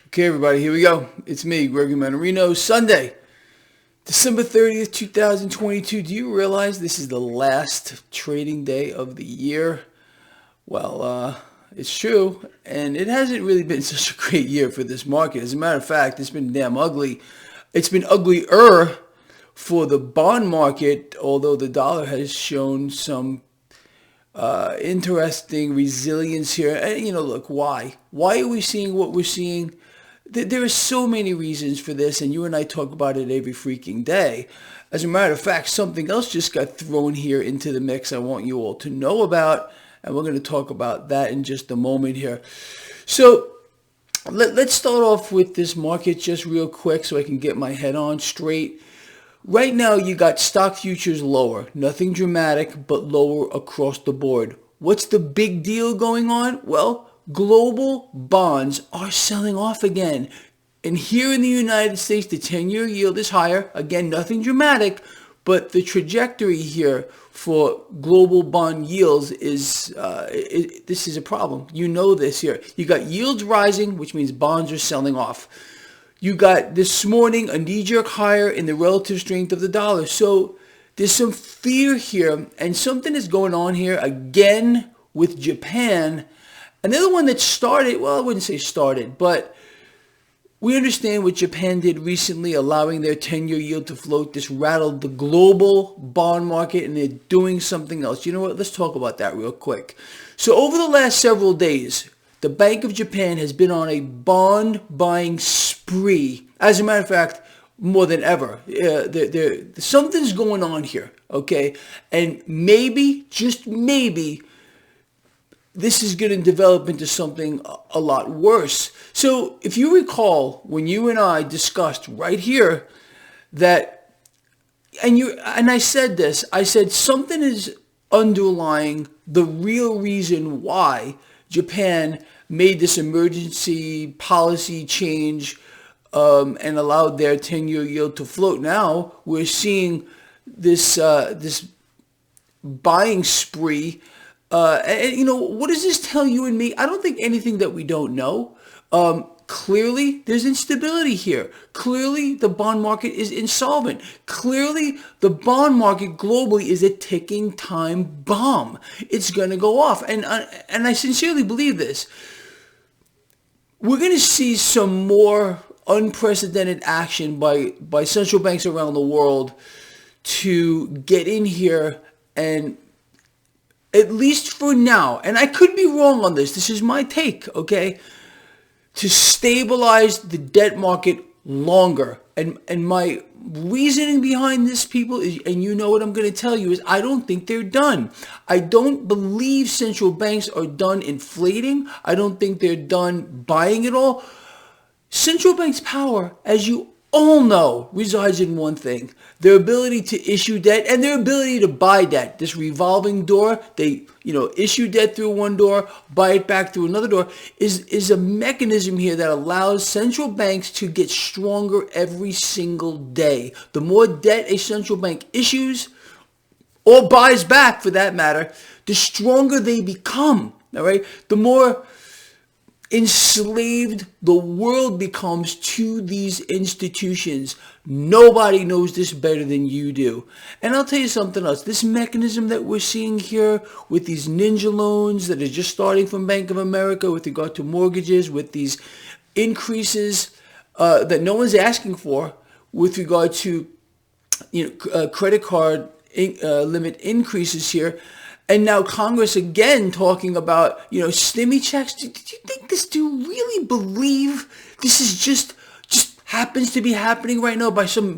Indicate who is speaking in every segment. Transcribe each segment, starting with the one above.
Speaker 1: Okay, everybody, here we go. It's me, Gregory Mannarino. Sunday, December 30th, 2022. Do you realize this is the last trading day of the year? Well, it's true, and it hasn't really been such a great year for this market. As a matter of fact, it's been damn ugly. It's been uglier for the bond market, although the dollar has shown some interesting resilience here. And, look, why? Why are we seeing what we're seeing? There are so many reasons for this, and you and I talk about it every freaking day. As a matter of fact, something else just got thrown here into the mix I want you all to know about, and we're going to talk about that in just a moment here. So let's start off with this market just real quick so I can get my head on straight. Right now, you got stock futures lower. Nothing dramatic, but lower across the board. What's the big deal going on? Well, global bonds are selling off again. And here in the United States, the 10-year yield is higher. Again, nothing dramatic, but the trajectory here for global bond yields is, this is a problem. You know this here. You got yields rising, which means bonds are selling off. You got this morning a knee-jerk higher in the relative strength of the dollar. So there's some fear here, and something is going on here again with Japan. Another one that started, well, I wouldn't say started, but we understand what Japan did recently, allowing their 10-year yield to float. This rattled the global bond market, and they're doing something else. You know what? Let's talk about that real quick. So over the last several days, the Bank of Japan has been on a bond buying spree. As a matter of fact, more than ever. Something's going on here, okay? And maybe, just maybe, this is going to develop into something a lot worse. So if you recall, when you and I discussed right here that, and I said this, I said something is underlying the real reason why Japan made this emergency policy change and allowed their 10-year yield to float. Now we're seeing this this buying spree. And what does this tell you and me? I don't think anything that we don't know. Clearly, there's instability here. Clearly, the bond market is insolvent. Clearly, the bond market globally is a ticking time bomb. It's going to go off. And I sincerely believe this. We're going to see some more unprecedented action by central banks around the world to get in here and, at least for now, and I could be wrong on this is my take, okay, to stabilize the debt market longer. And my reasoning behind this, people, is, and you know what I'm going to tell you, is I don't think they're done. I don't believe central banks are done inflating. I don't think they're done buying it all. Central banks' power, as you all know, resides in one thing: their ability to issue debt and their ability to buy debt. This revolving door, they issue debt through one door, buy it back through another door, is a mechanism here that allows central banks to get stronger every single day. The more debt a central bank issues, or buys back for that matter, the stronger they become. All right? The more enslaved the world becomes to these institutions. Nobody knows this better than you do. And I'll tell you something else. This mechanism that we're seeing here with these ninja loans that are just starting from Bank of America with regard to mortgages, with these increases that no one's asking for with regard to credit card limit increases here. And now Congress again talking about, stimmy checks. Do you think this? Do you really believe this is just happens to be happening right now by some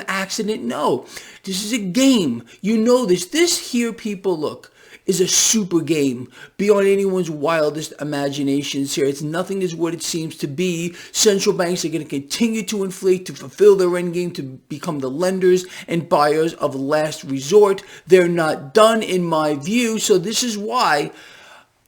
Speaker 1: accident? No, this is a game. You know this. This here, people, look, is a super game beyond anyone's wildest imaginations here. It's nothing is what it seems to be. Central banks are going to continue to inflate to fulfill their end game, to become the lenders and buyers of last resort. They're not done, in my view. So this is why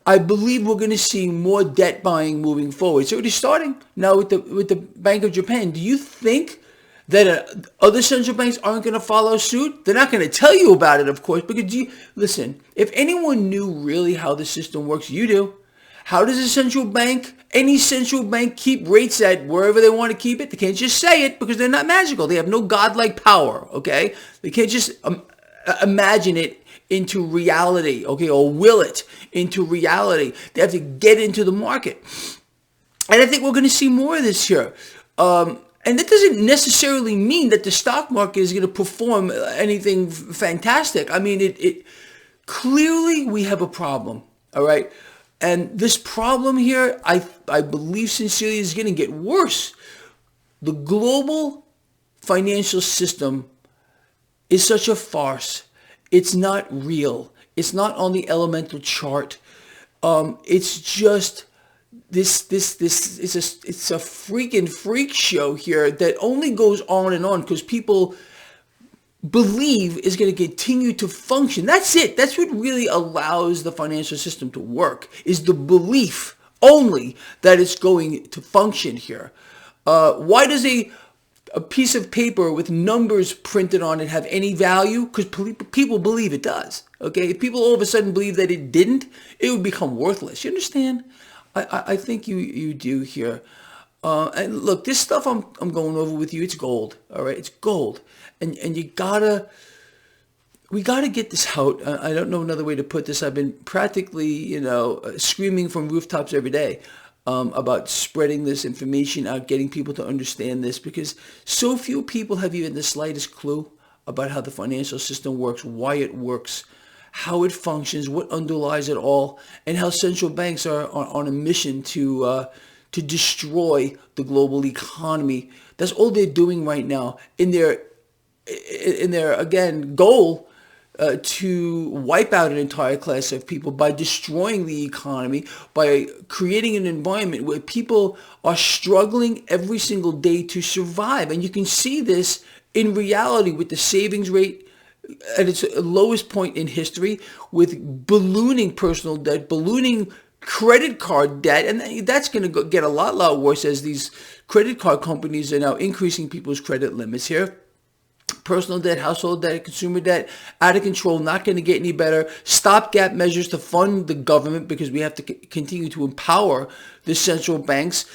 Speaker 1: I believe we're going to see more debt buying moving forward. It's already starting now with the Bank of Japan. Do you think that other central banks aren't going to follow suit? They're not going to tell you about it, of course, because listen, if anyone knew really how the system works, you do. How does a central bank, any central bank, keep rates at wherever they want to keep it? They can't just say it because they're not magical. They have no godlike power, okay? They can't just imagine it into reality, okay, or will it into reality. They have to get into the market. And I think we're going to see more of this here. And that doesn't necessarily mean that the stock market is going to perform anything fantastic. I mean, it clearly we have a problem, all right? And this problem here, I believe sincerely, is going to get worse. The global financial system is such a farce. It's not real. It's not on the elemental chart. It's just this it's a freaking freak show here that only goes on and on because people believe is going to continue to function. That's it. That's what really allows the financial system to work, is the belief only that it's going to function here. Why does a piece of paper with numbers printed on it have any value? Because people believe it does. Okay, if people all of a sudden believe that it didn't, it would become worthless. You understand? I think you do here. And look, this stuff I'm going over with you, it's gold. All right, it's gold, and we gotta get this out. I don't know another way to put this. I've been practically, screaming from rooftops every day about spreading this information out, getting people to understand this, because so few people have even the slightest clue about how the financial system works, why it works, how it functions, what underlies it all, and how central banks are on a mission to destroy the global economy. That's all they're doing right now in their again goal to wipe out an entire class of people by destroying the economy, by creating an environment where people are struggling every single day to survive. And you can see this in reality with the savings rate at its lowest point in history, with ballooning personal debt, ballooning credit card debt, and that's going to get a lot worse as these credit card companies are now increasing people's credit limits here. Personal debt, household debt, consumer debt, out of control, not going to get any better. Stopgap measures to fund the government because we have to continue to empower the central banks.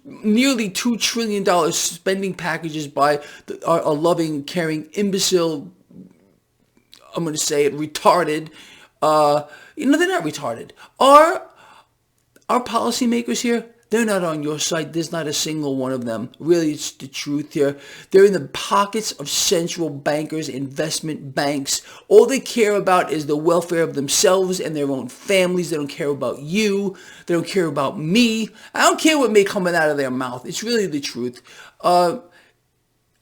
Speaker 1: Nearly $2 trillion spending packages by our loving, caring, imbecile, I'm going to say it, retarded. They're not retarded. Our policymakers here, they're not on your side. There's not a single one of them. Really, it's the truth here. They're in the pockets of central bankers, investment banks. All they care about is the welfare of themselves and their own families. They don't care about you. They don't care about me. I don't care what may come out of their mouth. It's really the truth.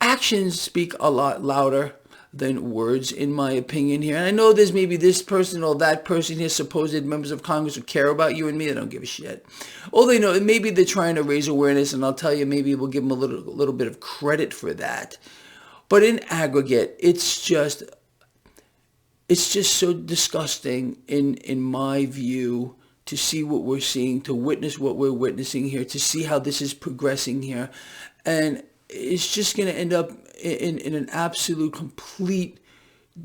Speaker 1: Actions speak a lot louder than words, in my opinion here. And I know there's maybe this person or that person here, supposed members of Congress who care about you and me. They don't give a shit. All they know, maybe they're trying to raise awareness, and I'll tell you, maybe we'll give them a little bit of credit for that. But in aggregate, it's just so disgusting in my view to see what we're seeing, to witness what we're witnessing here, to see how this is progressing here. And it's just going to end up in an absolute, complete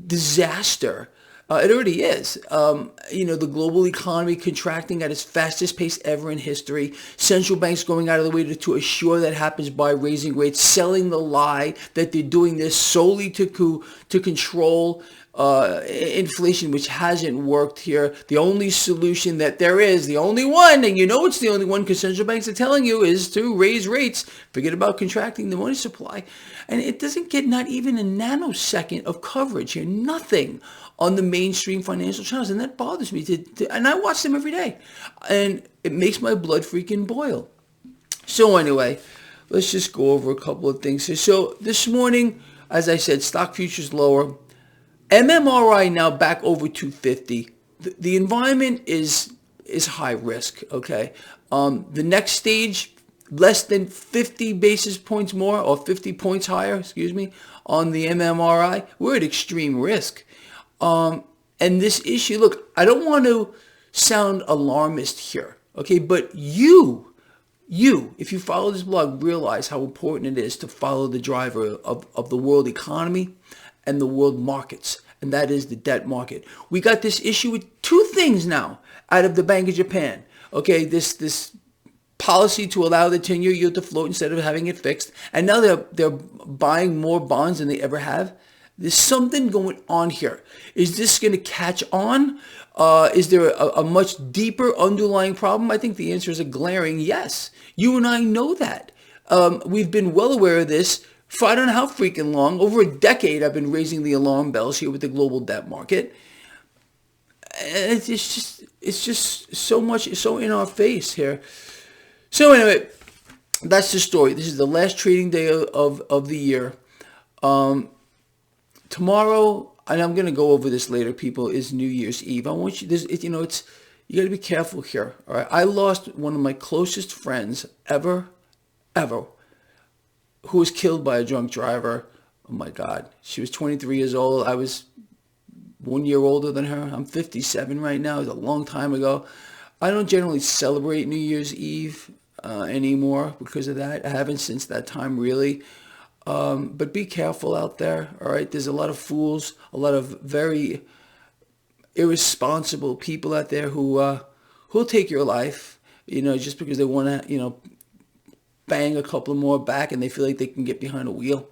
Speaker 1: disaster. It already is. The global economy contracting at its fastest pace ever in history. Central banks going out of the way to assure that happens by raising rates, selling the lie that they're doing this solely to control inflation, which hasn't worked here. The only solution that there is, the only one, and you know it's the only one because central banks are telling you, is to raise rates. Forget about contracting the money supply. And it doesn't get not even a nanosecond of coverage here. Nothing on the mainstream financial channels. And that bothers me. And I watch them every day. And it makes my blood freaking boil. So anyway, let's just go over a couple of things here. So this morning, as I said, stock futures lower. MMRI now back over 250. The environment is high risk, okay? The next stage, less than 50 basis points more, or 50 points higher, on the MMRI, we're at extreme risk. And this issue, look, I don't want to sound alarmist here, okay? But you, if you follow this blog, realize how important it is to follow the driver of the world economy and the world markets, and that is the debt market. We got this issue with two things now out of the Bank of Japan. Okay, this policy to allow the 10-year yield to float instead of having it fixed, and now they're buying more bonds than they ever have. There's something going on here. Is this going to catch on? Is there a much deeper underlying problem? I think the answer is a glaring yes. You and I know that. We've been well aware of this for I don't know how freaking long. Over a decade, I've been raising the alarm bells here with the global debt market. It's just so in our face here. So anyway, that's the story. This is the last trading day of the year. Tomorrow, and I'm going to go over this later, people, is New Year's Eve. I want you, you got to be careful here. All right. I lost one of my closest friends ever, who was killed by a drunk driver. Oh my God. She was 23 years old. I was 1 year older than her. I'm 57 right now. It was a long time ago. I don't generally celebrate New Year's Eve anymore because of that. I haven't since that time, really. But be careful out there, all right? There's a lot of fools, a lot of very irresponsible people out there who'll take your life, just because they want to, bang a couple more back and they feel like they can get behind a wheel.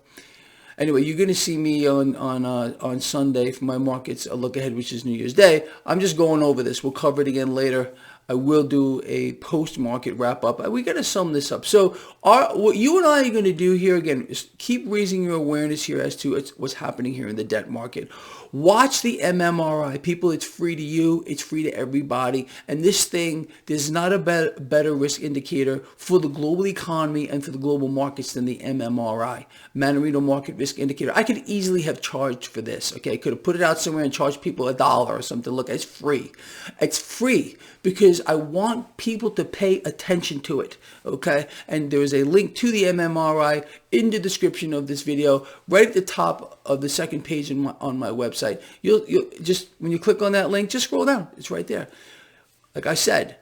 Speaker 1: Anyway, you're going to see me on Sunday for my markets, a look ahead, which is New Year's Day. I'm just going over this. We'll cover it again later. I will do a post-market wrap-up. We got to sum this up. So what you and I are going to do here, again, is keep raising your awareness here as to what's happening here in the debt market. Watch the MMRI. People, it's free to you. It's free to everybody. And this thing, there's not a better risk indicator for the global economy and for the global markets than the MMRI, Mannarino Market Risk Indicator. I could easily have charged for this, okay? I could have put it out somewhere and charged people $1 or something. Look, it's free. It's free because I want people to pay attention to it, okay? And there is a link to the MMRI in the description of this video, right at the top of the second page on my website. You'll just, when you click on that link, just scroll down. It's right there. Like I said,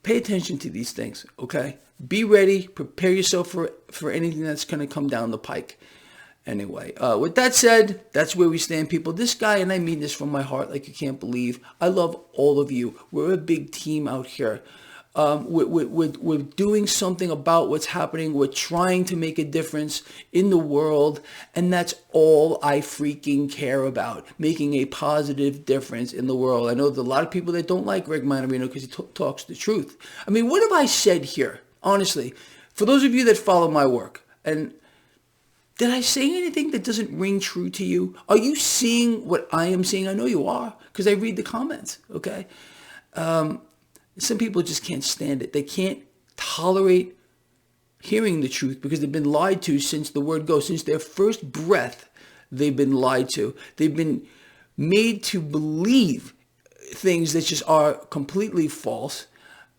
Speaker 1: pay attention to these things, okay? Be ready. Prepare yourself for anything that's going to come down the pike. Anyway, with that said, that's where we stand, people. This guy, and I mean this from my heart like you can't believe, I love all of you. We're a big team out here. We're doing something about what's happening. We're trying to make a difference in the world, and that's all I freaking care about, making a positive difference in the world. I know there's a lot of people that don't like Greg Mannarino because he talks the truth. I mean, what have I said here? Honestly, for those of you that follow my work, and did I say anything that doesn't ring true to you? Are you seeing what I am seeing? I know you are, because I read the comments, okay? Some people just can't stand it. They can't tolerate hearing the truth because they've been lied to since the word go. Since their first breath, they've been lied to. They've been made to believe things that just are completely false.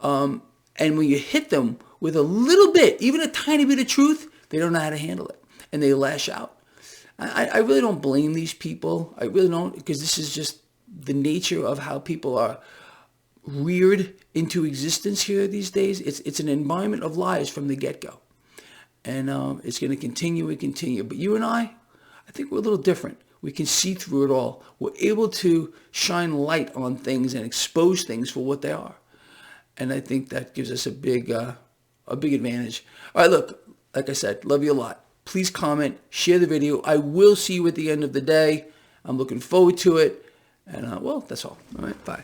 Speaker 1: And when you hit them with a little bit, even a tiny bit of truth, they don't know how to handle it. And they lash out. I really don't blame these people. I really don't, because this is just the nature of how people are reared into existence here these days. It's an environment of lies from the get-go. And it's going to continue and continue. But you and I think we're a little different. We can see through it all. We're able to shine light on things and expose things for what they are. And I think that gives us a big advantage. All right, look, like I said, love you a lot. Please comment, share the video. I will see you at the end of the day. I'm looking forward to it. And, well, that's all. All right, bye.